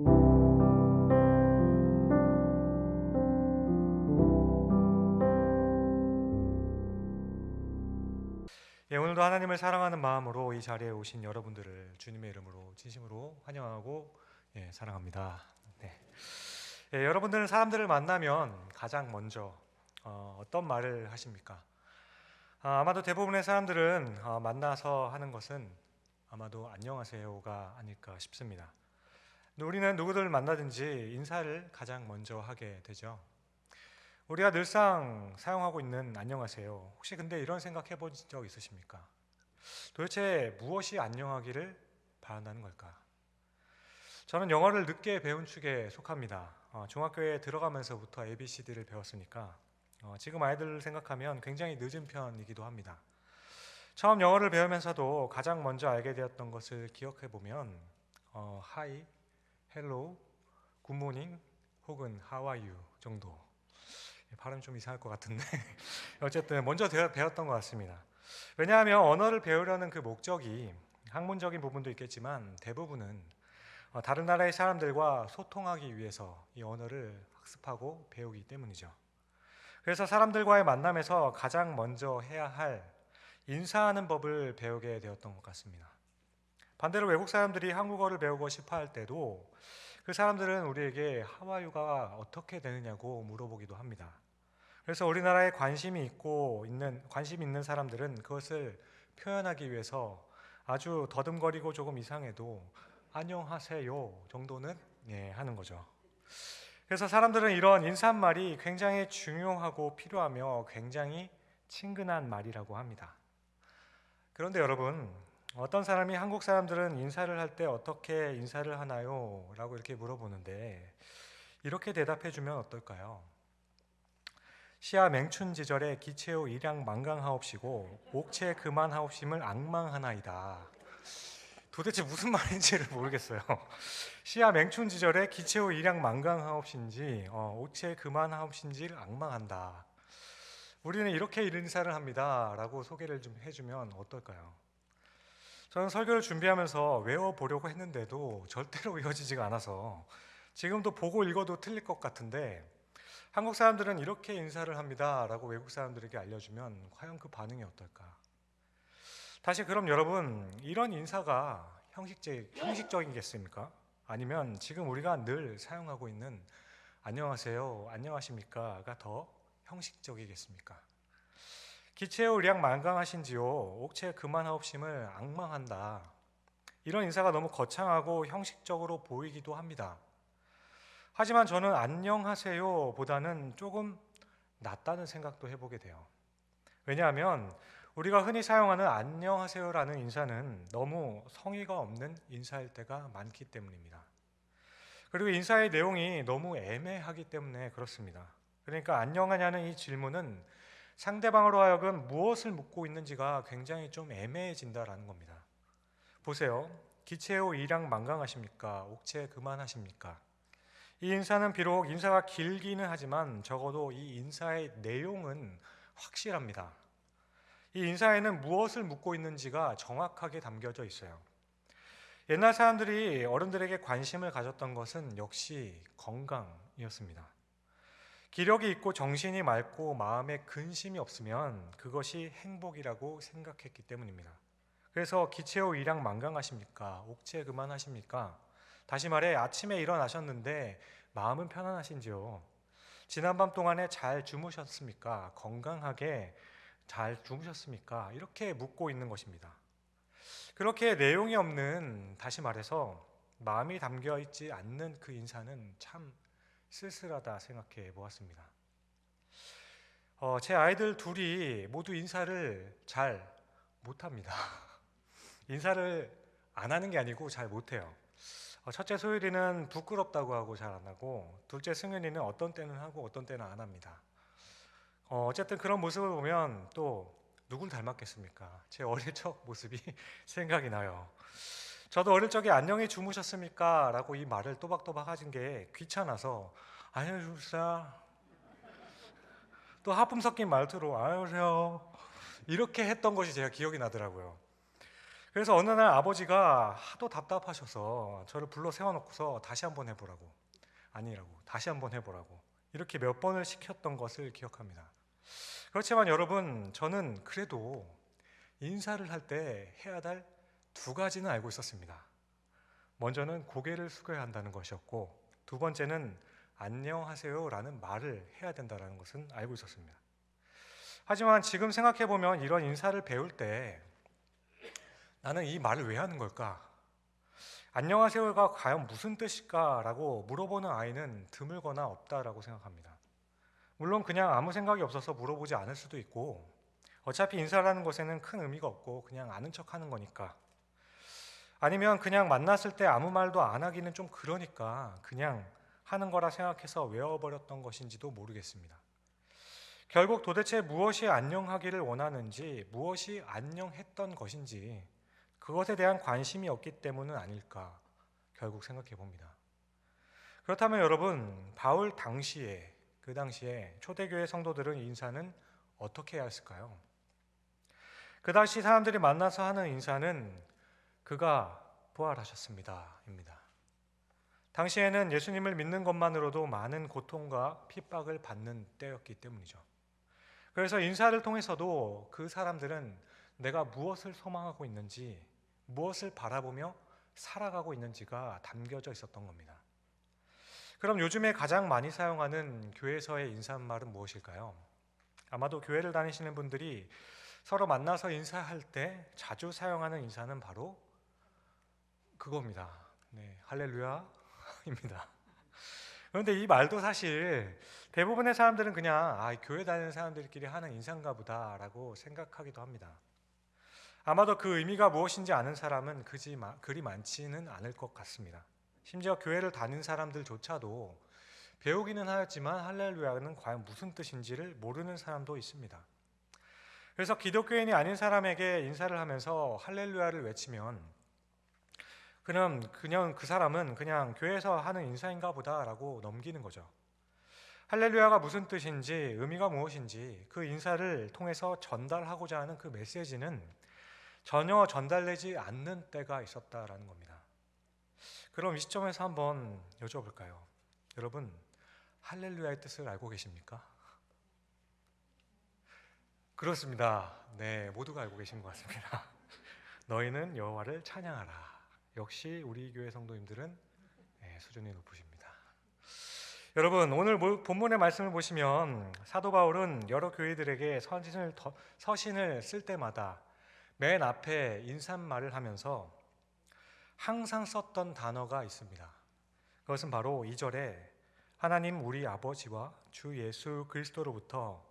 예, 오늘도 하나님을 사랑하는 마음으로 이 자리에 오신 여러분들을 주님의 이름으로 진심으로 환영하고 사랑합니다. 네. 여러분들은 사람들을 만나면 가장 먼저 어떤 말을 하십니까? 아마도 대부분의 사람들은 만나서 하는 것은 아마도 안녕하세요가 아닐까 싶습니다. 우리는 누구를 만나든지 인사를 가장 먼저 하게 되죠. 우리가 늘상 사용하고 있는 안녕하세요. 혹시 근데 이런 생각 해본 적 있으십니까? 도대체 무엇이 안녕하기를 바란다는 걸까? 저는 영어를 늦게 배운 축에 속합니다. 중학교에 들어가면서부터 ABCD를 배웠으니까 지금 아이들 생각하면 굉장히 늦은 편이기도 합니다. 처음 영어를 배우면서도 가장 먼저 알게 되었던 것을 기억해 보면 Hi, Hello, Good morning 혹은 How are you 정도. 발음 좀 이상할 것 같은데 어쨌든 먼저 배웠던 것 같습니다. 왜냐하면 언어를 배우려는 그 목적이 학문적인 부분도 있겠지만 대부분은 다른 나라의 사람들과 소통하기 위해서 이 언어를 학습하고 배우기 때문이죠. 그래서 사람들과의 만남에서 가장 먼저 해야 할 인사하는 법을 배우게 되었던 것 같습니다. 반대로 외국 사람들이 한국어를 배우고 싶어 할 때도 그 사람들은 우리에게 하와이유가 어떻게 되느냐고 물어보기도 합니다. 그래서 우리나라에 관심 있는 사람들은 그것을 표현하기 위해서 아주 더듬거리고 조금 이상해도 안녕하세요 정도는 하는 거죠. 그래서 사람들은 이런 인사말이 굉장히 중요하고 필요하며 굉장히 친근한 말이라고 합니다. 그런데 여러분, 어떤 사람이 한국 사람들은 인사를 할 때 어떻게 인사를 하나요? 라고 이렇게 물어보는데 이렇게 대답해 주면 어떨까요? 시야 맹춘지절에 기체오 일양 만강하옵시고 옥체 그만하옵심을 악망하나이다. 도대체 무슨 말인지를 모르겠어요. 시야 맹춘지절에 기체오 일양 만강하옵신지 옥체 그만하옵신지를 악망한다. 우리는 이렇게 인사를 합니다 라고 소개를 좀 해주면 어떨까요? 저는 설교를 준비하면서 외워보려고 했는데도 절대로 이어지지가 않아서 지금도 보고 읽어도 틀릴 것 같은데 한국 사람들은 이렇게 인사를 합니다 라고 외국 사람들에게 알려주면 과연 그 반응이 어떨까? 다시 그럼 여러분, 이런 인사가 형식적이겠습니까? 아니면 지금 우리가 늘 사용하고 있는 안녕하세요, 안녕하십니까가 더 형식적이겠습니까? 기체오량 만강하신지요 옥체 그만하옵심을 악망한다. 이런 인사가 너무 거창하고 형식적으로 보이기도 합니다. 하지만 저는 안녕하세요 보다는 조금 낫다는 생각도 해보게 돼요. 왜냐하면 우리가 흔히 사용하는 안녕하세요라는 인사는 너무 성의가 없는 인사일 때가 많기 때문입니다. 그리고 인사의 내용이 너무 애매하기 때문에 그렇습니다. 그러니까 안녕하냐는 이 질문은 상대방으로 하여금 무엇을 묻고 있는지가 굉장히 좀 애매해진다라는 겁니다. 보세요. 기체오 일양 만강하십니까? 옥체 그만하십니까? 이 인사는 비록 인사가 길기는 하지만 적어도 이 인사의 내용은 확실합니다. 이 인사에는 무엇을 묻고 있는지가 정확하게 담겨져 있어요. 옛날 사람들이 어른들에게 관심을 가졌던 것은 역시 건강이었습니다. 기력이 있고 정신이 맑고 마음에 근심이 없으면 그것이 행복이라고 생각했기 때문입니다. 그래서 기체오 일양 만강하십니까? 옥체 그만하십니까? 다시 말해 아침에 일어나셨는데 마음은 편안하신지요? 지난밤 동안에 잘 주무셨습니까? 건강하게 잘 주무셨습니까? 이렇게 묻고 있는 것입니다. 그렇게 내용이 없는, 다시 말해서 마음이 담겨 있지 않는 그 인사는 참 쓸쓸하다 생각해 보았습니다. 제 아이들 둘이 모두 인사를 잘 못합니다. 인사를 안 하는 게 아니고 잘 못해요. 첫째 소율이는 부끄럽다고 하고 잘 안 하고 둘째 승윤이는 어떤 때는 하고 어떤 때는 안 합니다. 어쨌든 그런 모습을 보면 또 누굴 닮았겠습니까? 제 어릴 적 모습이 생각이 나요. 저도 어릴 적에 안녕히 주무셨습니까? 라고 이 말을 또박또박 하신 게 귀찮아서 안녕히 주무세요. 또 하품 섞인 말투로 안녕하세요. 이렇게 했던 것이 제가 기억이 나더라고요. 그래서 어느 날 아버지가 하도 답답하셔서 저를 불러 세워놓고서 다시 한번 해보라고, 아니라고, 다시 한번 해보라고 이렇게 몇 번을 시켰던 것을 기억합니다. 그렇지만 여러분, 저는 그래도 인사를 할 때 해야 할 두 가지는 알고 있었습니다. 먼저는 고개를 숙여야 한다는 것이었고, 두 번째는 안녕하세요라는 말을 해야 된다는 것은 알고 있었습니다. 하지만 지금 생각해보면 이런 인사를 배울 때 나는 이 말을 왜 하는 걸까? 안녕하세요가 과연 무슨 뜻일까라고 물어보는 아이는 드물거나 없다라고 생각합니다. 물론 그냥 아무 생각이 없어서 물어보지 않을 수도 있고, 어차피 인사라는 것에는 큰 의미가 없고 그냥 아는 척하는 거니까, 아니면 그냥 만났을 때 아무 말도 안 하기는 좀 그러니까 그냥 하는 거라 생각해서 외워버렸던 것인지도 모르겠습니다. 결국 도대체 무엇이 안녕하기를 원하는지, 무엇이 안녕했던 것인지 그것에 대한 관심이 없기 때문은 아닐까 결국 생각해 봅니다. 그렇다면 여러분, 바울 당시에, 그 당시에 초대교회 성도들은 인사는 어떻게 해야 했을까요? 그 당시 사람들이 만나서 하는 인사는 그가 부활하셨습니다 입니다. 당시에는 예수님을 믿는 것만으로도 많은 고통과 핍박을 받는 때였기 때문이죠. 그래서 인사를 통해서도 그 사람들은 내가 무엇을 소망하고 있는지, 무엇을 바라보며 살아가고 있는지가 담겨져 있었던 겁니다. 그럼 요즘에 가장 많이 사용하는 교회에서의 인사말은 무엇일까요? 아마도 교회를 다니시는 분들이 서로 만나서 인사할 때 자주 사용하는 인사는 바로 그겁니다. 네, 할렐루야입니다. 그런데 이 말도 사실 대부분의 사람들은 그냥 교회 다니는 사람들끼리 하는 인사인가 보다라고 생각하기도 합니다. 아마도 그 의미가 무엇인지 아는 사람은 그리 많지는 않을 것 같습니다. 심지어 교회를 다니는 사람들조차도 배우기는 하였지만 할렐루야는 과연 무슨 뜻인지를 모르는 사람도 있습니다. 그래서 기독교인이 아닌 사람에게 인사를 하면서 할렐루야를 외치면 그냥 그 사람은 그냥 교회에서 하는 인사인가 보다라고 넘기는 거죠. 할렐루야가 무슨 뜻인지, 의미가 무엇인지 그 인사를 통해서 전달하고자 하는 그 메시지는 전혀 전달되지 않는 때가 있었다라는 겁니다. 그럼 이 시점에서 한번 여쭤볼까요? 여러분, 할렐루야의 뜻을 알고 계십니까? 그렇습니다. 네, 모두가 알고 계신 것 같습니다. 너희는 여호와를 찬양하라. 역시 우리 교회 성도님들은 수준이 높으십니다. 여러분, 오늘 본문의 말씀을 보시면 사도 바울은 여러 교회들에게 서신을 쓸 때마다 맨 앞에 인사말을 하면서 항상 썼던 단어가 있습니다. 그것은 바로 2절에 하나님 우리 아버지와 주 예수 그리스도로부터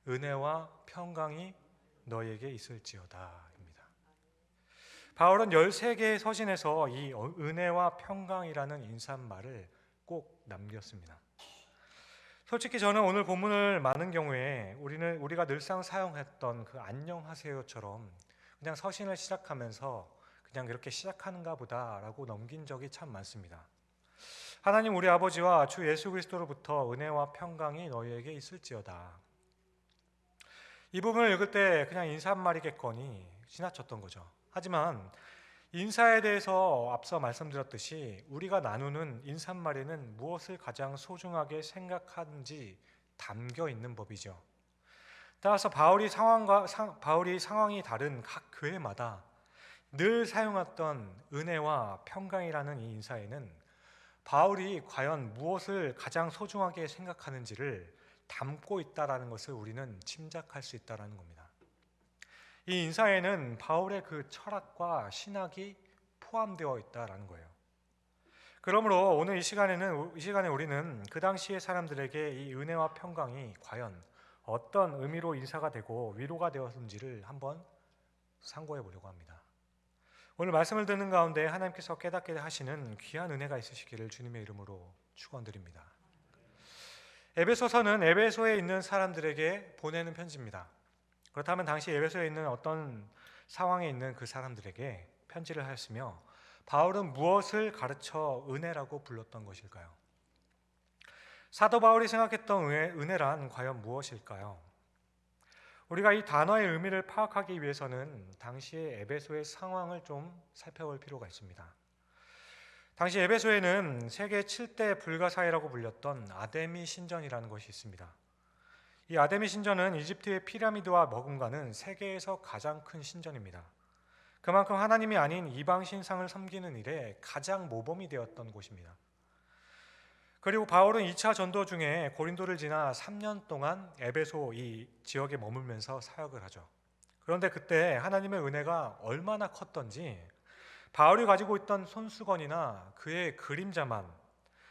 은혜와 평강이 너희에게 있을지어다. 바울은 13개의 서신에서 이 은혜와 평강이라는 인사말을 꼭 남겼습니다. 솔직히 저는 오늘 본문을 많은 경우에 우리가 늘상 사용했던 그 안녕하세요처럼 그냥 서신을 시작하면서 그냥 이렇게 시작하는가 보다라고 넘긴 적이 참 많습니다. 하나님 우리 아버지와 주 예수 그리스도로부터 은혜와 평강이 너희에게 있을지어다. 이 부분을 읽을 때 그냥 인사말이겠거니 지나쳤던 거죠. 하지만 인사에 대해서 앞서 말씀드렸듯이 우리가 나누는 인사말에는 무엇을 가장 소중하게 생각하는지 담겨 있는 법이죠. 따라서 바울이 상황이 다른 각 교회마다 늘 사용했던 은혜와 평강이라는 이 인사에는 바울이 과연 무엇을 가장 소중하게 생각하는지를 담고 있다라는 것을 우리는 짐작할 수 있다라는 겁니다. 이 인사에는 바울의 그 철학과 신학이 포함되어 있다라는 거예요. 그러므로 오늘 이 시간에 우리는 그 당시의 사람들에게 이 은혜와 평강이 과연 어떤 의미로 인사가 되고 위로가 되었는지를 한번 상고해 보려고 합니다. 오늘 말씀을 듣는 가운데 하나님께서 깨닫게 하시는 귀한 은혜가 있으시기를 주님의 이름으로 축원드립니다. 에베소서는 에베소에 있는 사람들에게 보내는 편지입니다. 그렇다면 당시 에베소에 있는 어떤 상황에 있는 그 사람들에게 편지를 하였으며 바울은 무엇을 가르쳐 은혜라고 불렀던 것일까요? 사도 바울이 생각했던 은혜란 과연 무엇일까요? 우리가 이 단어의 의미를 파악하기 위해서는 당시의 에베소의 상황을 좀 살펴볼 필요가 있습니다. 당시 에베소에는 세계 7대 불가사의라고 불렸던 아데미 신전이라는 것이 있습니다. 이 아데미 신전은 이집트의 피라미드와 머금가는 세계에서 가장 큰 신전입니다. 그만큼 하나님이 아닌 이방 신상을 섬기는 일에 가장 모범이 되었던 곳입니다. 그리고 바울은 2차 전도 중에 고린도를 지나 3년 동안 에베소 이 지역에 머물면서 사역을 하죠. 그런데 그때 하나님의 은혜가 얼마나 컸던지 바울이 가지고 있던 손수건이나 그의 그림자만,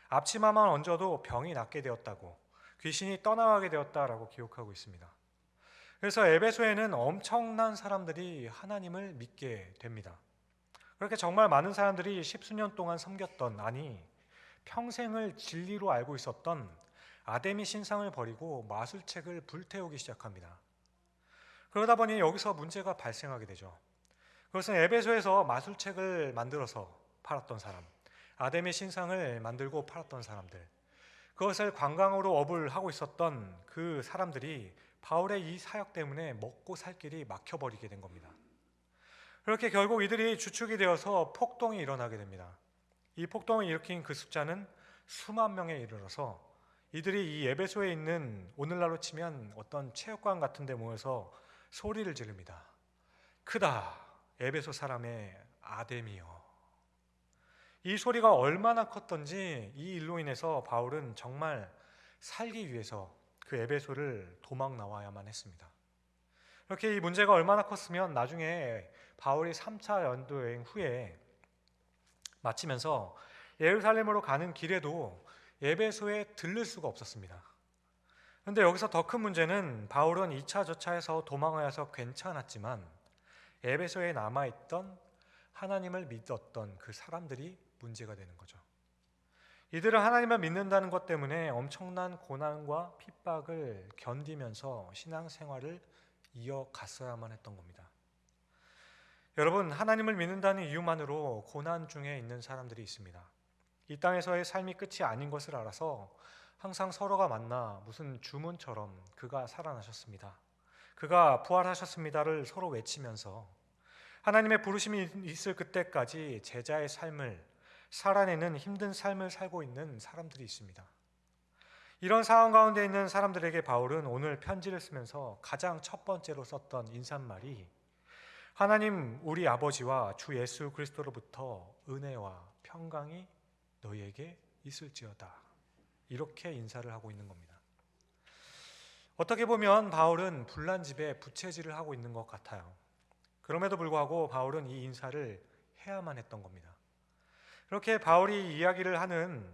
앞치마만 얹어도 병이 낫게 되었다고, 귀신이 떠나가게 되었다라고 기록하고 있습니다. 그래서 에베소에는 엄청난 사람들이 하나님을 믿게 됩니다. 그렇게 정말 많은 사람들이 십수년 동안 섬겼던, 아니 평생을 진리로 알고 있었던 아데미 신상을 버리고 마술책을 불태우기 시작합니다. 그러다 보니 여기서 문제가 발생하게 되죠. 그것은 에베소에서 마술책을 만들어서 팔았던 사람, 아데미 신상을 만들고 팔았던 사람들, 그것을 관광으로 업을 하고 있었던 그 사람들이 바울의 이 사역 때문에 먹고 살 길이 막혀버리게 된 겁니다. 그렇게 결국 이들이 주축이 되어서 폭동이 일어나게 됩니다. 이 폭동을 일으킨 그 숫자는 수만 명에 이르러서 이들이 이 에베소에 있는, 오늘날로 치면 어떤 체육관 같은 데 모여서 소리를 지릅니다. 크다, 에베소 사람의 아데미여. 이 소리가 얼마나 컸던지 이 일로 인해서 바울은 정말 살기 위해서 그 에베소를 도망 나와야만 했습니다. 이렇게 이 문제가 얼마나 컸으면 나중에 바울이 3차 연도 여행 후에 마치면서 예루살렘으로 가는 길에도 에베소에 들를 수가 없었습니다. 그런데 여기서 더 큰 문제는 바울은 2차 저차에서 도망하여서 괜찮았지만 에베소에 남아있던 하나님을 믿었던 그 사람들이 문제가 되는 거죠. 이들은 하나님을 믿는다는 것 때문에 엄청난 고난과 핍박을 견디면서 신앙생활을 이어갔어야만 했던 겁니다. 여러분, 하나님을 믿는다는 이유만으로 고난 중에 있는 사람들이 있습니다. 이 땅에서의 삶이 끝이 아닌 것을 알아서 항상 서로가 만나 무슨 주문처럼 그가 살아나셨습니다, 그가 부활하셨습니다를 서로 외치면서 하나님의 부르심이 있을 그때까지 제자의 삶을 살아내는 힘든 삶을 살고 있는 사람들이 있습니다. 이런 상황 가운데 있는 사람들에게 바울은 오늘 편지를 쓰면서 가장 첫 번째로 썼던 인사말이 하나님 우리 아버지와 주 예수 그리스도로부터 은혜와 평강이 너희에게 있을지어다, 이렇게 인사를 하고 있는 겁니다. 어떻게 보면 바울은 불난집에 부채질을 하고 있는 것 같아요. 그럼에도 불구하고 바울은 이 인사를 해야만 했던 겁니다. 그렇게 바울이 이야기를 하는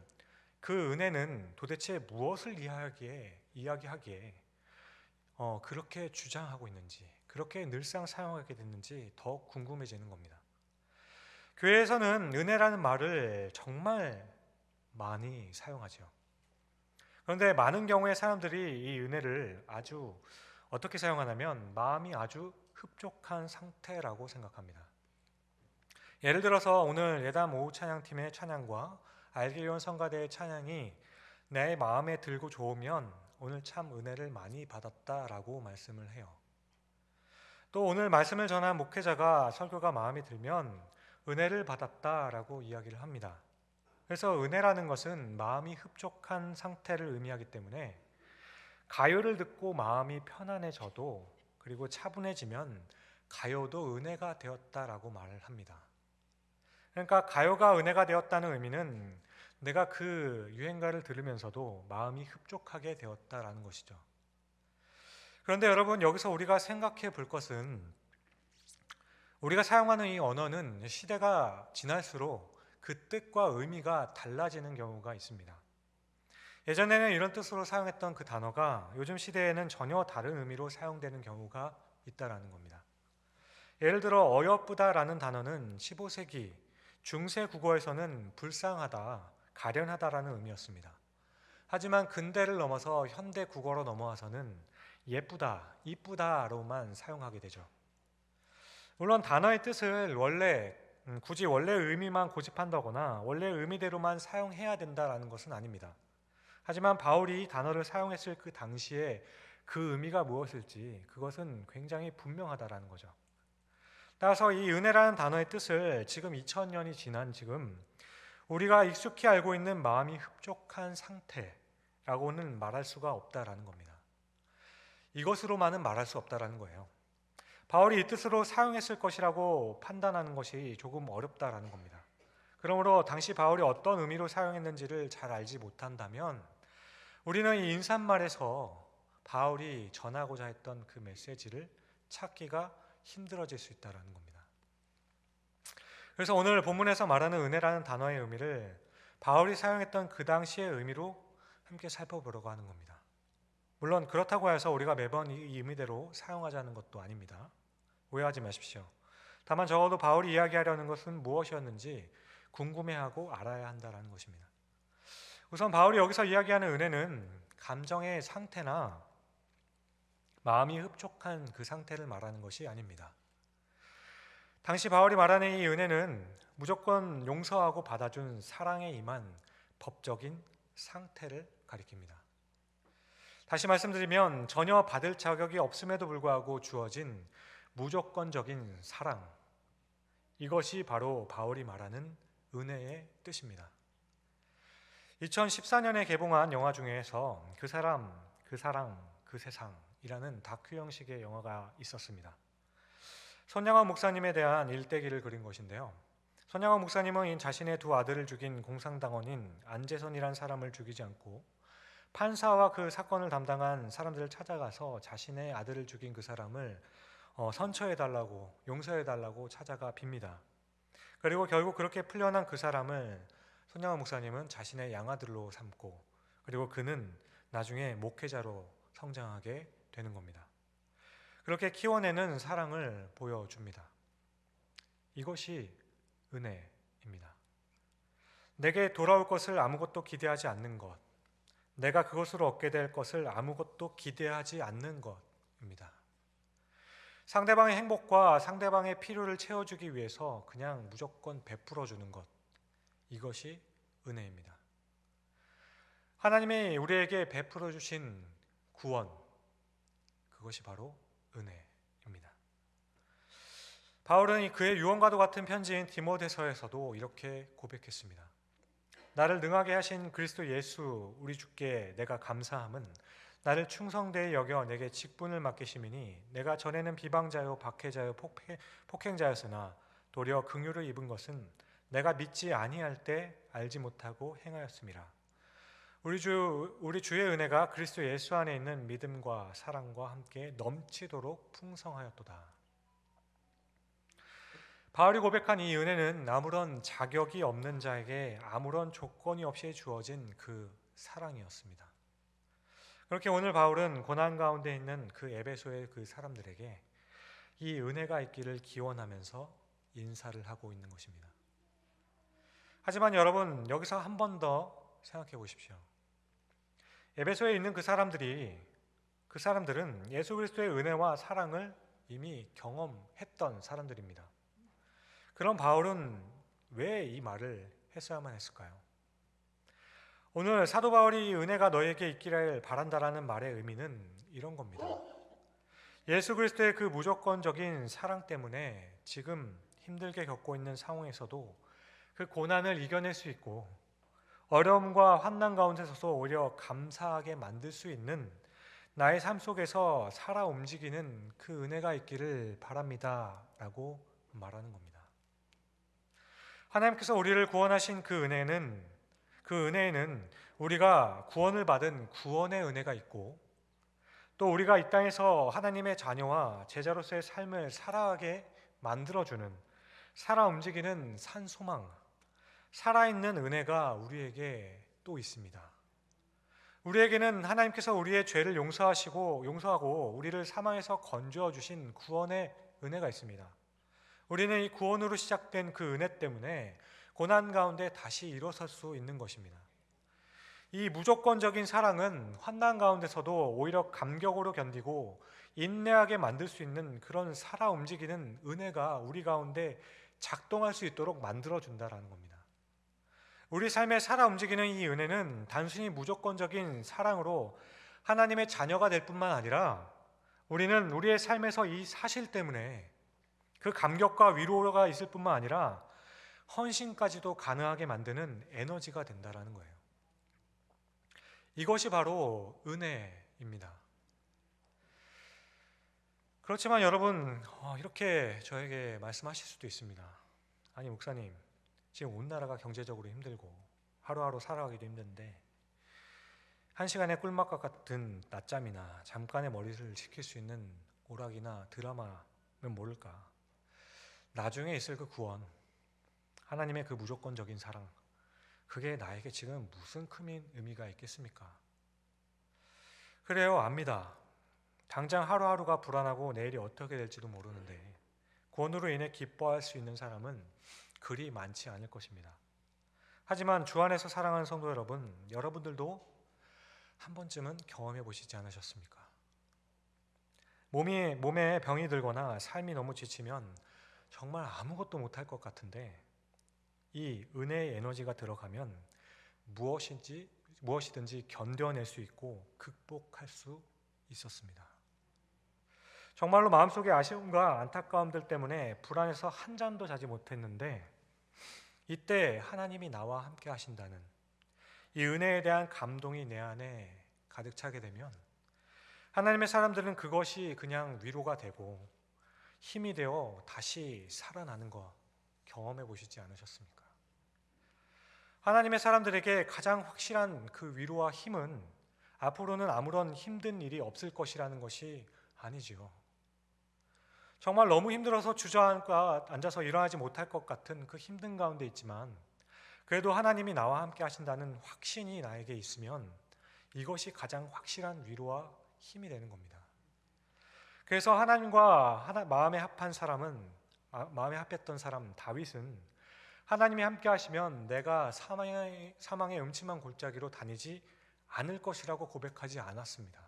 그 은혜는 도대체 무엇을 이야기하기에 그렇게 주장하고 있는지, 그렇게 늘상 사용하게 됐는지 더 궁금해지는 겁니다. 교회에서는 은혜라는 말을 정말 많이 사용하죠. 그런데 많은 경우에 사람들이 이 은혜를 아주 어떻게 사용하냐면 마음이 아주 흡족한 상태라고 생각합니다. 예를 들어서 오늘 예담 오후 찬양팀의 찬양과 알게리온 성가대의 찬양이 내 마음에 들고 좋으면 오늘 참 은혜를 많이 받았다라고 말씀을 해요. 또 오늘 말씀을 전한 목회자가 설교가 마음에 들면 은혜를 받았다라고 이야기를 합니다. 그래서 은혜라는 것은 마음이 흡족한 상태를 의미하기 때문에 가요를 듣고 마음이 편안해져도, 그리고 차분해지면 가요도 은혜가 되었다라고 말을 합니다. 그러니까 가요가 은혜가 되었다는 의미는 내가 그 유행가를 들으면서도 마음이 흡족하게 되었다라는 것이죠. 그런데 여러분, 여기서 우리가 생각해 볼 것은 우리가 사용하는 이 언어는 시대가 지날수록 그 뜻과 의미가 달라지는 경우가 있습니다. 예전에는 이런 뜻으로 사용했던 그 단어가 요즘 시대에는 전혀 다른 의미로 사용되는 경우가 있다라는 겁니다. 예를 들어 어여쁘다라는 단어는 15세기 중세 국어에서는 불쌍하다, 가련하다라는 의미였습니다. 하지만 근대를 넘어서 현대 국어로 넘어와서는 예쁘다, 이쁘다로만 사용하게 되죠. 물론 단어의 뜻을 굳이 원래 의미만 고집한다거나 원래 의미대로만 사용해야 된다라는 것은 아닙니다. 하지만 바울이 단어를 사용했을 그 당시에 그 의미가 무엇일지 그것은 굉장히 분명하다라는 거죠. 따라서 이 은혜라는 단어의 뜻을 지금 2000년이 지난 지금 우리가 익숙히 알고 있는 마음이 흡족한 상태라고는 말할 수가 없다라는 겁니다. 이것으로만은 말할 수 없다라는 거예요. 바울이 이 뜻으로 사용했을 것이라고 판단하는 것이 조금 어렵다라는 겁니다. 그러므로 당시 바울이 어떤 의미로 사용했는지를 잘 알지 못한다면 우리는 이 인사말에서 바울이 전하고자 했던 그 메시지를 찾기가 힘들어질 수 있다는 겁니다. 그래서 오늘 본문에서 말하는 은혜라는 단어의 의미를 바울이 사용했던 그 당시의 의미로 함께 살펴보려고 하는 겁니다. 물론 그렇다고 해서 우리가 매번 이 의미대로 사용하자는 것도 아닙니다. 오해하지 마십시오. 다만 적어도 바울이 이야기하려는 것은 무엇이었는지 궁금해하고 알아야 한다는 것입니다. 우선 바울이 여기서 이야기하는 은혜는 감정의 상태나 마음이 흡족한 그 상태를 말하는 것이 아닙니다. 당시 바울이 말하는 이 은혜는 무조건 용서하고 받아준 사랑에 임한 법적인 상태를 가리킵니다. 다시 말씀드리면 전혀 받을 자격이 없음에도 불구하고 주어진 무조건적인 사랑, 이것이 바로 바울이 말하는 은혜의 뜻입니다. 2014년에 개봉한 영화 중에서 그 사람, 그 사랑, 그 세상이라는 다큐 형식의 영화가 있었습니다. 손양원 목사님에 대한 일대기를 그린 것인데요. 손양원 목사님은 자신의 두 아들을 죽인 공산당원인 안재선이라는 사람을 죽이지 않고 판사와 그 사건을 담당한 사람들을 찾아가서 자신의 아들을 죽인 그 사람을 선처해달라고, 용서해달라고 찾아가 빕니다. 그리고 결국 그렇게 풀려난 그 사람을 손양원 목사님은 자신의 양아들로 삼고, 그리고 그는 나중에 목회자로 성장하게 되는 겁니다. 그렇게 키워내는 사랑을 보여줍니다. 이것이 은혜입니다. 내게 돌아올 것을 아무것도 기대하지 않는 것, 내가 그것으로 얻게 될 것을 아무것도 기대하지 않는 것입니다. 상대방의 행복과 상대방의 필요를 채워주기 위해서 그냥 무조건 베풀어주는 것, 이것이 은혜입니다. 하나님이 우리에게 베풀어 주신 구원, 그것이 바로 은혜입니다. 바울은 그의 유언과도 같은 편지인 디모데서에서도 이렇게 고백했습니다. 나를 능하게 하신 그리스도 예수 우리 주께 내가 감사함은 나를 충성되이 여겨 내게 직분을 맡기심이니 내가 전에는 비방자요 박해자요 폭행자였으나 도리어 긍휼을 입은 것은 내가 믿지 아니할 때 알지 못하고 행하였음이라. 우리 주의 은혜가 그리스도 예수 안에 있는 믿음과 사랑과 함께 넘치도록 풍성하였도다. 바울이 고백한 이 은혜는 아무런 자격이 없는 자에게 아무런 조건이 없이 주어진 그 사랑이었습니다. 그렇게 오늘 바울은 고난 가운데 있는 그 에베소의 그 사람들에게 이 은혜가 있기를 기원하면서 인사를 하고 있는 것입니다. 하지만 여러분, 여기서 한 번 더 생각해 보십시오. 에베소에 있는 그 사람들은 예수 그리스도의 은혜와 사랑을 이미 경험했던 사람들입니다. 그럼 바울은 왜 이 말을 했어야만 했을까요? 오늘 사도 바울이 은혜가 너에게 있기를 바란다라는 말의 의미는 이런 겁니다. 예수 그리스도의 그 무조건적인 사랑 때문에 지금 힘들게 겪고 있는 상황에서도 그 고난을 이겨낼 수 있고 어려움과 환난 가운데서도 오히려 감사하게 만들 수 있는 나의 삶 속에서 살아 움직이는 그 은혜가 있기를 바랍니다 라고 말하는 겁니다. 하나님께서 우리를 구원하신 그 은혜에는 우리가 구원을 받은 구원의 은혜가 있고 또 우리가 이 땅에서 하나님의 자녀와 제자로서의 삶을 살아가게 만들어주는 살아 움직이는 산소망, 살아있는 은혜가 우리에게 또 있습니다. 우리에게는 하나님께서 우리의 죄를 용서하고 우리를 사망에서 건져 주신 구원의 은혜가 있습니다. 우리는 이 구원으로 시작된 그 은혜 때문에 고난 가운데 다시 일어설 수 있는 것입니다. 이 무조건적인 사랑은 환난 가운데서도 오히려 감격으로 견디고 인내하게 만들 수 있는 그런 살아 움직이는 은혜가 우리 가운데 작동할 수 있도록 만들어준다라는 겁니다. 우리 삶에 살아 움직이는 이 은혜는 단순히 무조건적인 사랑으로 하나님의 자녀가 될 뿐만 아니라 우리는 우리의 삶에서 이 사실 때문에 그 감격과 위로가 있을 뿐만 아니라 헌신까지도 가능하게 만드는 에너지가 된다라는 거예요. 이것이 바로 은혜입니다. 그렇지만 여러분, 이렇게 저에게 말씀하실 수도 있습니다. 아니 목사님, 지금 온 나라가 경제적으로 힘들고 하루하루 살아가기도 힘든데 한 시간의 꿀맛과 같은 낮잠이나 잠깐의 머리를 식힐 수 있는 오락이나 드라마면 모를까, 나중에 있을 그 구원, 하나님의 그 무조건적인 사랑, 그게 나에게 지금 무슨 큰 의미가 있겠습니까? 그래요, 압니다. 당장 하루하루가 불안하고 내일이 어떻게 될지도 모르는데 구원으로 인해 기뻐할 수 있는 사람은 그리 많지 않을 것입니다. 하지만 주 안에서 사랑하는 성도 여러분, 여러분들도 한 번쯤은 경험해 보시지 않으셨습니까? 몸에 병이 들거나 삶이 너무 지치면 정말 아무것도 못할 것 같은데 이 은혜의 에너지가 들어가면 무엇이든지 견뎌낼 수 있고 극복할 수 있었습니다. 정말로 마음속에 아쉬움과 안타까움들 때문에 불안해서 한 잠도 자지 못했는데 이때 하나님이 나와 함께 하신다는 이 은혜에 대한 감동이 내 안에 가득 차게 되면 하나님의 사람들은 그것이 그냥 위로가 되고 힘이 되어 다시 살아나는 것 경험해 보시지 않으셨습니까? 하나님의 사람들에게 가장 확실한 그 위로와 힘은 앞으로는 아무런 힘든 일이 없을 것이라는 것이 아니지요. 정말 너무 힘들어서 주저앉아 앉아서 일어나지 못할 것 같은 그 힘든 가운데 있지만 그래도 하나님이 나와 함께 하신다는 확신이 나에게 있으면 이것이 가장 확실한 위로와 힘이 되는 겁니다. 그래서 하나님과 마음에 합했던 사람 다윗은 하나님이 함께 하시면 내가 사망의 음침한 골짜기로 다니지 않을 것이라고 고백하지 않았습니다.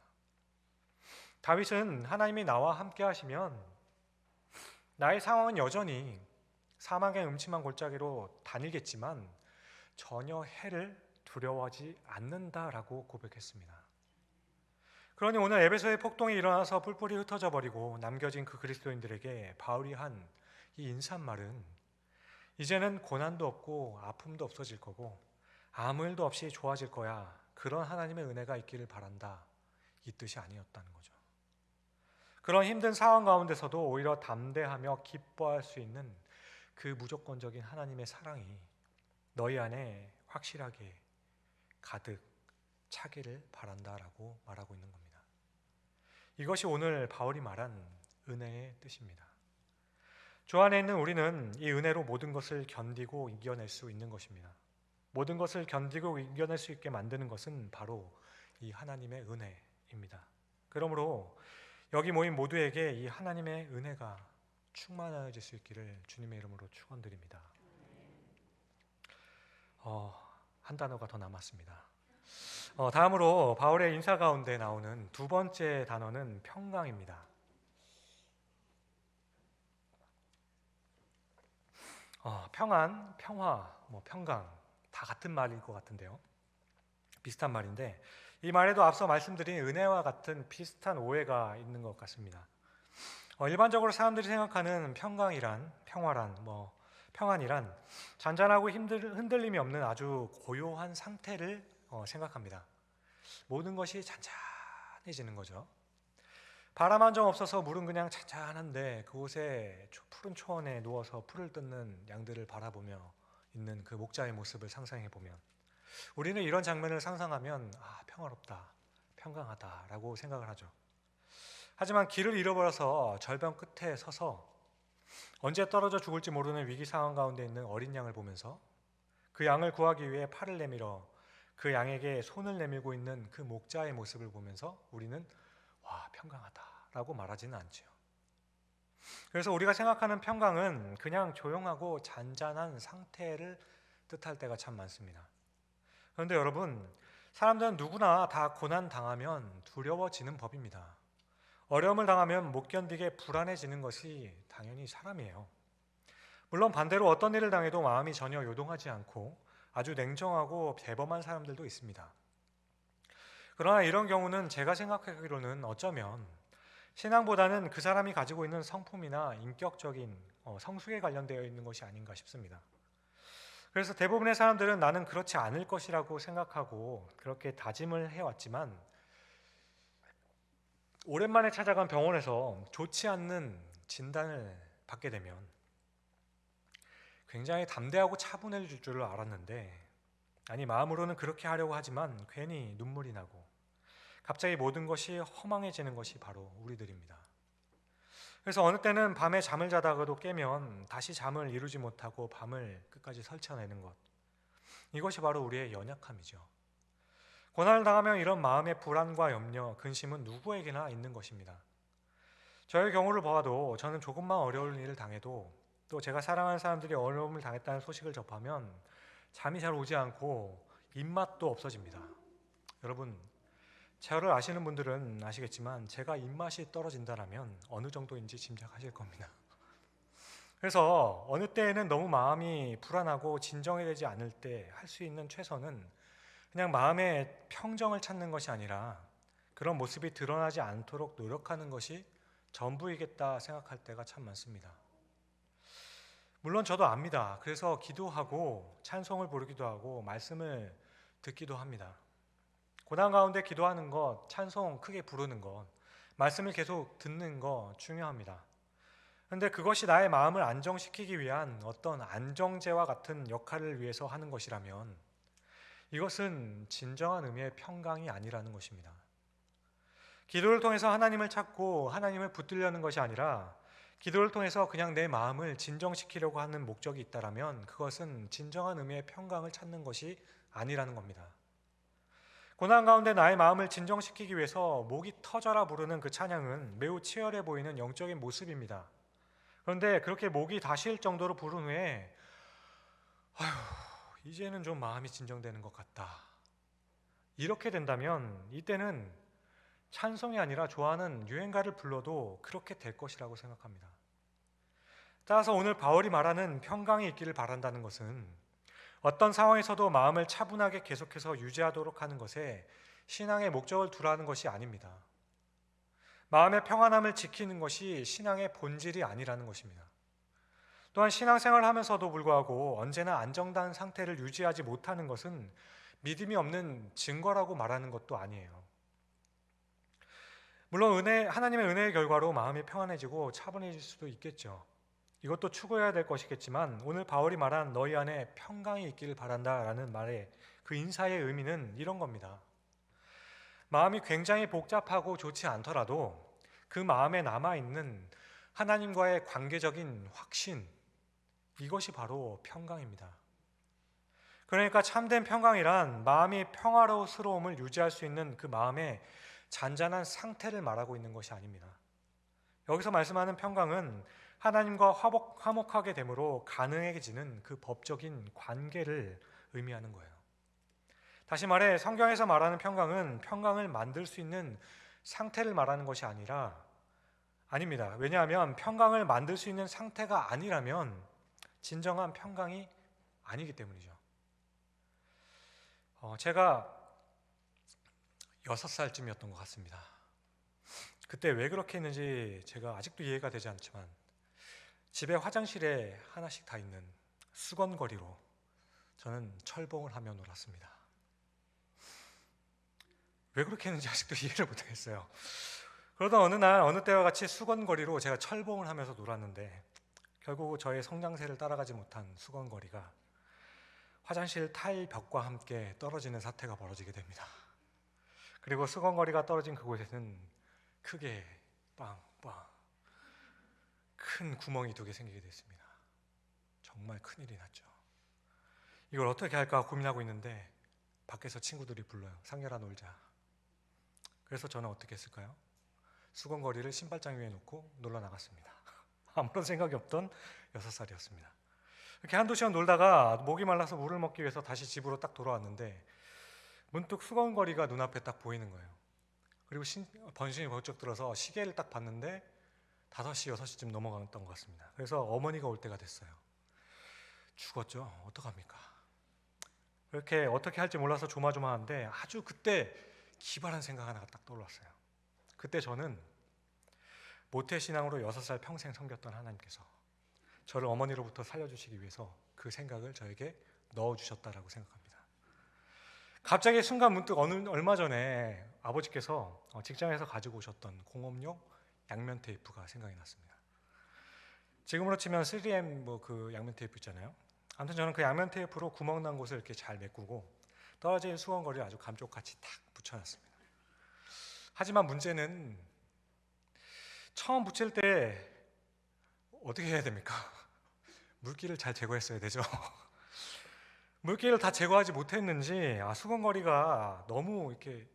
다윗은 하나님이 나와 함께 하시면 나의 상황은 여전히 사망의 음침한 골짜기로 다니겠지만 전혀 해를 두려워하지 않는다라고 고백했습니다. 그러니 오늘 에베소의 폭동이 일어나서 뿔뿔이 흩어져 버리고 남겨진 그 그리스도인들에게 바울이 한 이 인사말은 이제는 고난도 없고 아픔도 없어질 거고 아무 일도 없이 좋아질 거야, 그런 하나님의 은혜가 있기를 바란다, 이 뜻이 아니었다는 거죠. 그런 힘든 상황 가운데서도 오히려 담대하며 기뻐할 수 있는 그 무조건적인 하나님의 사랑이 너희 안에 확실하게 가득 차기를 바란다라고 말하고 있는 겁니다. 이것이 오늘 바울이 말한 은혜의 뜻입니다. 주 안에 있는 우리는 이 은혜로 모든 것을 견디고 이겨낼 수 있는 것입니다. 모든 것을 견디고 이겨낼 수 있게 만드는 것은 바로 이 하나님의 은혜입니다. 그러므로 여기 모인 모두에게 이 하나님의 은혜가 충만해질 수 있기를 주님의 이름으로 축원드립니다. 한 단어가 더 남았습니다. 다음으로 바울의 인사 가운데 나오는 두 번째 단어는 평강입니다. 평안, 평화, 평강 다 같은 말일 것 같은데요. 비슷한 말인데 이 말에도 앞서 말씀드린 은혜와 같은 비슷한 오해가 있는 것 같습니다. 일반적으로 사람들이 생각하는 평강이란, 평안이란 잔잔하고 흔들림이 없는 아주 고요한 상태를 생각합니다. 모든 것이 잔잔해지는 거죠. 바람 한 점 없어서 물은 그냥 잔잔한데 그곳에 푸른 초원에 누워서 풀을 뜯는 양들을 바라보며 있는 그 목자의 모습을 상상해 보면 우리는 이런 장면을 상상하면 평화롭다, 평강하다라고 생각을 하죠. 하지만 길을 잃어버려서 절벽 끝에 서서 언제 떨어져 죽을지 모르는 위기 상황 가운데 있는 어린 양을 보면서 그 양을 구하기 위해 팔을 내밀어 그 양에게 손을 내밀고 있는 그 목자의 모습을 보면서 우리는 평강하다라고 말하지는 않죠. 그래서 우리가 생각하는 평강은 그냥 조용하고 잔잔한 상태를 뜻할 때가 참 많습니다. 그런데 여러분, 사람들은 누구나 다 고난 당하면 두려워지는 법입니다. 어려움을 당하면 못 견디게 불안해지는 것이 당연히 사람이에요. 물론 반대로 어떤 일을 당해도 마음이 전혀 요동하지 않고 아주 냉정하고 대범한 사람들도 있습니다. 그러나 이런 경우는 제가 생각하기로는 어쩌면 신앙보다는 그 사람이 가지고 있는 성품이나 인격적인 성숙에 관련되어 있는 것이 아닌가 싶습니다. 그래서 대부분의 사람들은 나는 그렇지 않을 것이라고 생각하고 그렇게 다짐을 해왔지만 오랜만에 찾아간 병원에서 좋지 않는 진단을 받게 되면 굉장히 담대하고 차분해질 줄을 알았는데, 아니 마음으로는 그렇게 하려고 하지만 괜히 눈물이 나고 갑자기 모든 것이 허망해지는 것이 바로 우리들입니다. 그래서 어느 때는 밤에 잠을 자다가도 깨면 다시 잠을 이루지 못하고 밤을 끝까지 설쳐내는 것, 이것이 바로 우리의 연약함이죠. 고난을 당하면 이런 마음의 불안과 염려, 근심은 누구에게나 있는 것입니다. 저의 경우를 보아도 저는 조금만 어려운 일을 당해도, 또 제가 사랑하는 사람들이 어려움을 당했다는 소식을 접하면 잠이 잘 오지 않고 입맛도 없어집니다. 여러분, 저를 아시는 분들은 아시겠지만 제가 입맛이 떨어진다면 어느 정도인지 짐작하실 겁니다. 그래서 어느 때에는 너무 마음이 불안하고 진정되지 않을 때 할 수 있는 최선은 그냥 마음의 평정을 찾는 것이 아니라 그런 모습이 드러나지 않도록 노력하는 것이 전부이겠다 생각할 때가 참 많습니다. 물론 저도 압니다. 그래서 기도하고 찬송을 부르기도 하고 말씀을 듣기도 합니다. 고난 가운데 기도하는 것, 찬송 크게 부르는 것, 말씀을 계속 듣는 것 중요합니다. 그런데 그것이 나의 마음을 안정시키기 위한 어떤 안정제와 같은 역할을 위해서 하는 것이라면 이것은 진정한 의미의 평강이 아니라는 것입니다. 기도를 통해서 하나님을 찾고 하나님을 붙들려는 것이 아니라 기도를 통해서 그냥 내 마음을 진정시키려고 하는 목적이 있다면 그것은 진정한 의미의 평강을 찾는 것이 아니라는 겁니다. 고난 가운데 나의 마음을 진정시키기 위해서 목이 터져라 부르는 그 찬양은 매우 치열해 보이는 영적인 모습입니다. 그런데 그렇게 목이 다 쉴 정도로 부른 후에 이제는 좀 마음이 진정되는 것 같다, 이렇게 된다면 이때는 찬송이 아니라 좋아하는 유행가를 불러도 그렇게 될 것이라고 생각합니다. 따라서 오늘 바울이 말하는 평강이 있기를 바란다는 것은 어떤 상황에서도 마음을 차분하게 계속해서 유지하도록 하는 것에 신앙의 목적을 두라는 것이 아닙니다. 마음의 평안함을 지키는 것이 신앙의 본질이 아니라는 것입니다. 또한 신앙생활을 하면서도 불구하고 언제나 안정된 상태를 유지하지 못하는 것은 믿음이 없는 증거라고 말하는 것도 아니에요. 물론 하나님의 은혜의 결과로 마음이 평안해지고 차분해질 수도 있겠죠. 이것도 추구해야 될 것이겠지만 오늘 바울이 말한 너희 안에 평강이 있기를 바란다라는 말의 그 인사의 의미는 이런 겁니다. 마음이 굉장히 복잡하고 좋지 않더라도 그 마음에 남아있는 하나님과의 관계적인 확신, 이것이 바로 평강입니다. 그러니까 참된 평강이란 마음이 평화로움을 유지할 수 있는 그 마음의 잔잔한 상태를 말하고 있는 것이 아닙니다. 여기서 말씀하는 평강은 하나님과 화목하게 됨으로 가능해지는 그 법적인 관계를 의미하는 거예요. 다시 말해 성경에서 말하는 평강은 평강을 만들 수 있는 상태를 말하는 것이 아닙니다. 왜냐하면 평강을 만들 수 있는 상태가 아니라면 진정한 평강이 아니기 때문이죠. 제가 6살쯤이었던 것 같습니다. 그때 왜 그렇게 했는지 제가 아직도 이해가 되지 않지만 집에 화장실에 하나씩 다 있는 수건거리로 저는 철봉을 하며 놀았습니다. 왜 그렇게 했는지 아직도 이해를 못하겠어요. 그러다 어느 날 어느 때와 같이 수건거리로 제가 철봉을 하면서 놀았는데 결국 저의 성장세를 따라가지 못한 수건거리가 화장실 타일 벽과 함께 떨어지는 사태가 벌어지게 됩니다. 그리고 수건거리가 떨어진 그곳에는 크게 빵빵 큰 구멍이 2개 생기게 됐습니다. 정말 큰일이 났죠. 이걸 어떻게 할까 고민하고 있는데 밖에서 친구들이 불러요. 상렬아 놀자. 그래서 저는 어떻게 했을까요? 수건거리를 신발장 위에 놓고 놀러 나갔습니다. 아무런 생각이 없던 6살이었습니다. 이렇게 한두 시간 놀다가 목이 말라서 물을 먹기 위해서 다시 집으로 딱 돌아왔는데 문득 수건거리가 눈앞에 딱 보이는 거예요. 그리고 번신이 번쩍 들어서 시계를 딱 봤는데 5시, 6시쯤 넘어갔던 것 같습니다. 그래서 어머니가 올 때가 됐어요. 죽었죠? 어떡합니까? 이렇게 어떻게 할지 몰라서 조마조마한데 아주 그때 기발한 생각 하나가 딱 떠올랐어요. 그때 저는 모태신앙으로 6살 평생 섬겼던 하나님께서 저를 어머니로부터 살려주시기 위해서 그 생각을 저에게 넣어주셨다라고 생각합니다. 갑자기 순간 문득 얼마 전에 아버지께서 직장에서 가지고 오셨던 공업용 양면 테이프가 생각이 났습니다. 지금으로 치면 3M 그 양면 테이프 있잖아요. 아무튼 저는 그 양면 테이프로 구멍 난 곳을 이렇게 잘 메꾸고 떨어진 수건거리를 아주 감쪽같이 탁 붙여놨습니다. 하지만 문제는 처음 붙일 때 어떻게 해야 됩니까? 물기를 잘 제거했어야 되죠. 물기를 다 제거하지 못했는지 수건거리가 너무 이렇게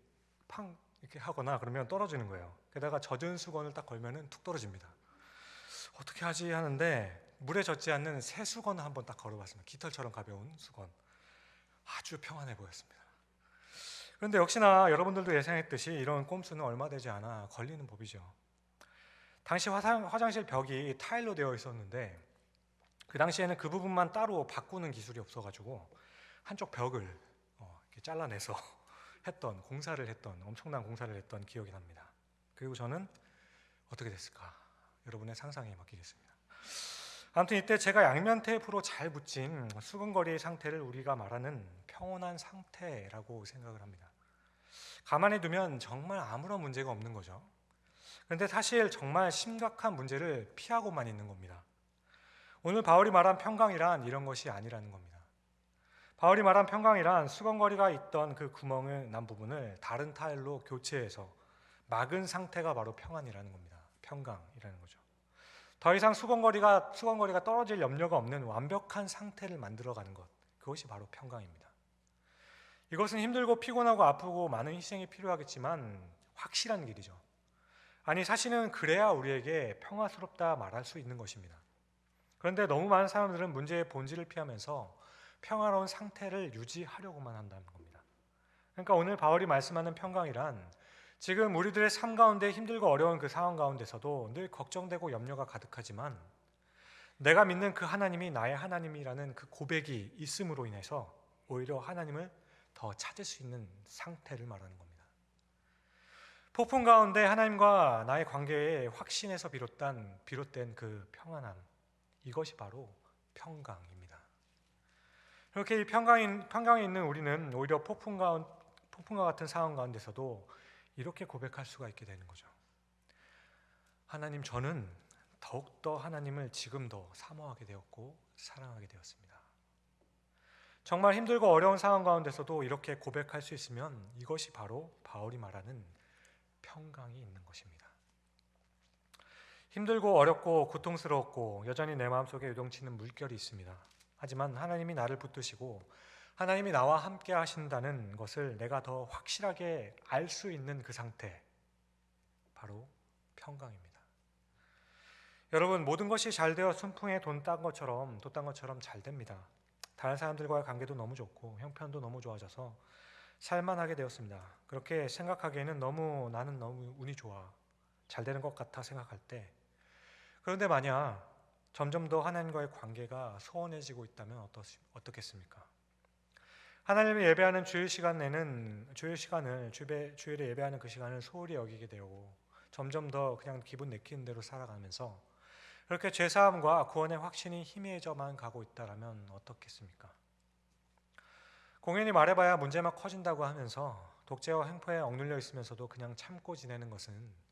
이렇게 하거나 그러면 떨어지는 거예요. 게다가 젖은 수건을 딱 걸면은 툭 떨어집니다. 어떻게 하지 하는데 물에 젖지 않는 새 수건을 한번 딱 걸어봤습니다. 깃털처럼 가벼운 수건. 아주 평안해 보였습니다. 그런데 역시나 여러분들도 예상했듯이 이런 꼼수는 얼마 되지 않아 걸리는 법이죠. 당시 화장실 벽이 타일로 되어 있었는데 그 당시에는 그 부분만 따로 바꾸는 기술이 없어가지고 한쪽 벽을 이렇게 잘라내서 공사를 했던 엄청난 공사를 했던 기억이 납니다. 그리고 저는 어떻게 됐을까? 여러분의 상상에 맡기겠습니다. 아무튼 이때 제가 양면 테이프로 잘 붙인 수근거리의 상태를 우리가 말하는 평온한 상태라고 생각을 합니다. 가만히 두면 정말 아무런 문제가 없는 거죠. 그런데 사실 정말 심각한 문제를 피하고만 있는 겁니다. 오늘 바울이 말한 평강이란 이런 것이 아니라는 겁니다. 바울이 말한 평강이란 수건거리가 있던 그 구멍을 난 부분을 다른 타일로 교체해서 막은 상태가 바로 평안이라는 겁니다. 평강이라는 거죠. 더 이상 수건거리가 떨어질 염려가 없는 완벽한 상태를 만들어가는 것, 그것이 바로 평강입니다. 이것은 힘들고 피곤하고 아프고 많은 희생이 필요하겠지만 확실한 길이죠. 아니 사실은 그래야 우리에게 평화스럽다 말할 수 있는 것입니다. 그런데 너무 많은 사람들은 문제의 본질을 피하면서 평화로운 상태를 유지하려고만 한다는 겁니다. 그러니까 오늘 바울이 말씀하는 평강이란 지금 우리들의 삶 가운데 힘들고 어려운 그 상황 가운데서도 늘 걱정되고 염려가 가득하지만 내가 믿는 그 하나님이 나의 하나님이라는 그 고백이 있음으로 인해서 오히려 하나님을 더 찾을 수 있는 상태를 말하는 겁니다. 폭풍 가운데 하나님과 나의 관계에 확신에서 비롯된 그 평안함, 이것이 바로 평강입니다. 이렇게 이 평강에 있는 우리는 오히려 폭풍과 같은 상황 가운데서도 이렇게 고백할 수가 있게 되는 거죠. 하나님, 저는 더욱더 하나님을 지금 더 사모하게 되었고 사랑하게 되었습니다. 정말 힘들고 어려운 상황 가운데서도 이렇게 고백할 수 있으면 이것이 바로 바울이 말하는 평강이 있는 것입니다. 힘들고 어렵고 고통스러웠고 여전히 내 마음속에 요동치는 물결이 있습니다. 하지만 하나님이 나를 붙드시고 하나님이 나와 함께 하신다는 것을 내가 더 확실하게 알 수 있는 그 상태, 바로 평강입니다. 여러분, 모든 것이 잘 되어 순풍에 돛 딴 것처럼 잘 됩니다. 다른 사람들과의 관계도 너무 좋고 형편도 너무 좋아져서 살만하게 되었습니다. 그렇게 생각하기에는 나는 너무 운이 좋아, 잘 되는 것 같아 생각할 때, 그런데 만약 점점 더 하나님과의 관계가 소원해지고 있다면 어떻겠습니까? 하나님을 예배하는 주일에 예배하는 그 시간을 소홀히 여기게 되고 점점 더 그냥 기분 내키는 대로 살아가면서 그렇게 죄사함과 구원의 확신이 희미해져만 가고 있다면 어떻겠습니까? 공연히 말해봐야 문제만 커진다고 하면서 독재와 횡포에 억눌려 있으면서도 그냥 참고 지내는 것은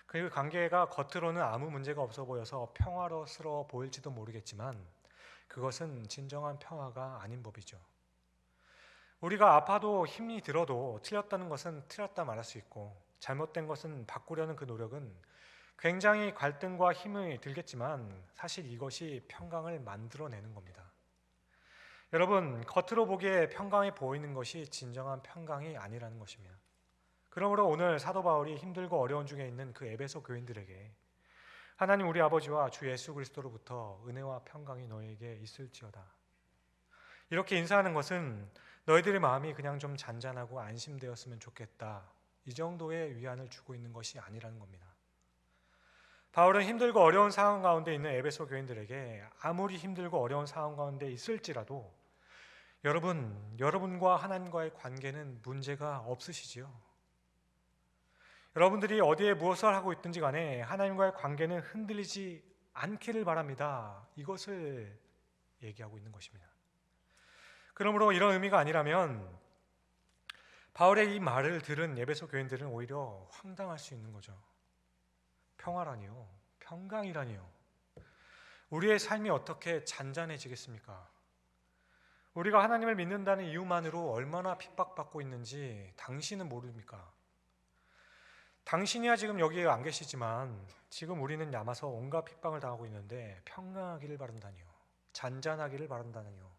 그 관계가 겉으로는 아무 문제가 없어 보여서 평화로스러워 보일지도 모르겠지만 그것은 진정한 평화가 아닌 법이죠. 우리가 아파도 힘이 들어도 틀렸다는 것은 틀렸다 말할 수 있고 잘못된 것은 바꾸려는 그 노력은 굉장히 갈등과 힘이 들겠지만 사실 이것이 평강을 만들어내는 겁니다. 여러분, 겉으로 보기에 평강이 보이는 것이 진정한 평강이 아니라는 것입니다. 그러므로 오늘 사도 바울이 힘들고 어려운 중에 있는 그 에베소 교인들에게 하나님 우리 아버지와 주 예수 그리스도로부터 은혜와 평강이 너에게 있을지어다, 이렇게 인사하는 것은 너희들의 마음이 그냥 좀 잔잔하고 안심되었으면 좋겠다, 이 정도의 위안을 주고 있는 것이 아니라는 겁니다. 바울은 힘들고 어려운 상황 가운데 있는 에베소 교인들에게 아무리 힘들고 어려운 상황 가운데 있을지라도 여러분과 하나님과의 관계는 문제가 없으시지요. 여러분들이 어디에 무엇을 하고 있든지 간에 하나님과의 관계는 흔들리지 않기를 바랍니다. 이것을 얘기하고 있는 것입니다. 그러므로 이런 의미가 아니라면 바울의 이 말을 들은 에베소 교인들은 오히려 황당할 수 있는 거죠. 평화라니요, 평강이라니요. 우리의 삶이 어떻게 잔잔해지겠습니까? 우리가 하나님을 믿는다는 이유만으로 얼마나 핍박받고 있는지 당신은 모릅니까? 당신이야 지금 여기에 안 계시지만 지금 우리는 남아서 온갖 핍박을 당하고 있는데 평강하기를 바란다니요, 잔잔하기를 바란다니요.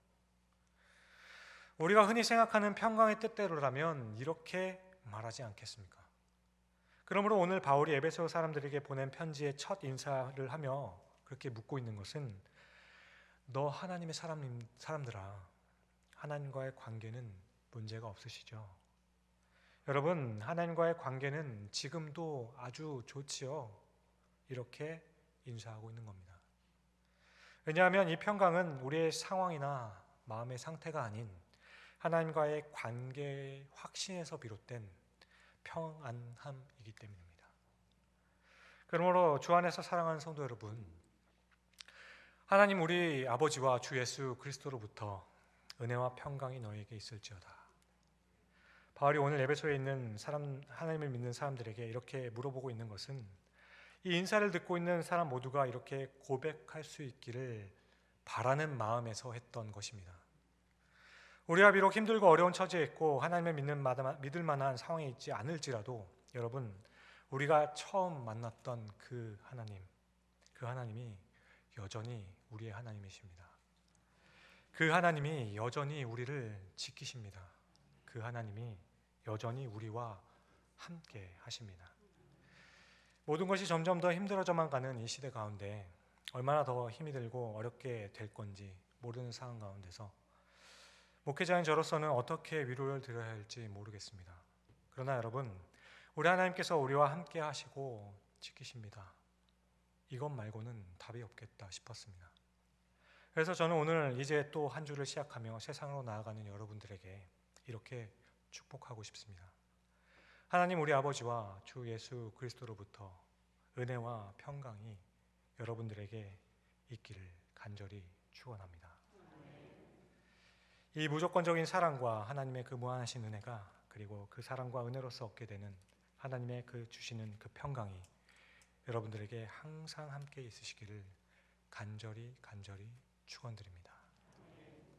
우리가 흔히 생각하는 평강의 뜻대로라면 이렇게 말하지 않겠습니까? 그러므로 오늘 바울이 에베소 사람들에게 보낸 편지의 첫 인사를 하며 그렇게 묻고 있는 것은, 너 하나님의 사람들아, 하나님과의 관계는 문제가 없으시죠? 여러분, 하나님과의 관계는 지금도 아주 좋지요. 이렇게 인사하고 있는 겁니다. 왜냐하면 이 평강은 우리의 상황이나 마음의 상태가 아닌 하나님과의 관계의 확신에서 비롯된 평안함이기 때문입니다. 그러므로 주 안에서 사랑하는 성도 여러분, 하나님 우리 아버지와 주 예수 그리스도로부터 은혜와 평강이 너에게 있을지어다. 바울이 오늘 에베소에 있는 하나님을 믿는 사람들에게 이렇게 물어보고 있는 것은 이 인사를 듣고 있는 사람 모두가 이렇게 고백할 수 있기를 바라는 마음에서 했던 것입니다. 우리가 비록 힘들고 어려운 처지에 있고 하나님을 믿을 만한 상황에 있지 않을지라도 여러분, 우리가 처음 만났던 그 하나님이 여전히 우리의 하나님이십니다. 그 하나님이 여전히 우리를 지키십니다. 그 하나님이 여전히 우리와 함께 하십니다. 모든 것이 점점 더 힘들어져만 가는 이 시대 가운데 얼마나 더 힘이 들고 어렵게 될 건지 모르는 상황 가운데서 목회자인 저로서는 어떻게 위로를 드려야 할지 모르겠습니다. 그러나 여러분, 우리 하나님께서 우리와 함께 하시고 지키십니다. 이것 말고는 답이 없겠다 싶었습니다. 그래서 저는 오늘 이제 또 한 주를 시작하며 세상으로 나아가는 여러분들에게 이렇게 축복하고 싶습니다. 하나님 우리 아버지와 주 예수 그리스도로부터 은혜와 평강이 여러분들에게 있기를 간절히 축원합니다. 이 무조건적인 사랑과 하나님의 그 무한하신 은혜가, 그리고 그 사랑과 은혜로서 얻게 되는 하나님의 그 주시는 그 평강이 여러분들에게 항상 함께 있으시기를 간절히 축원드립니다.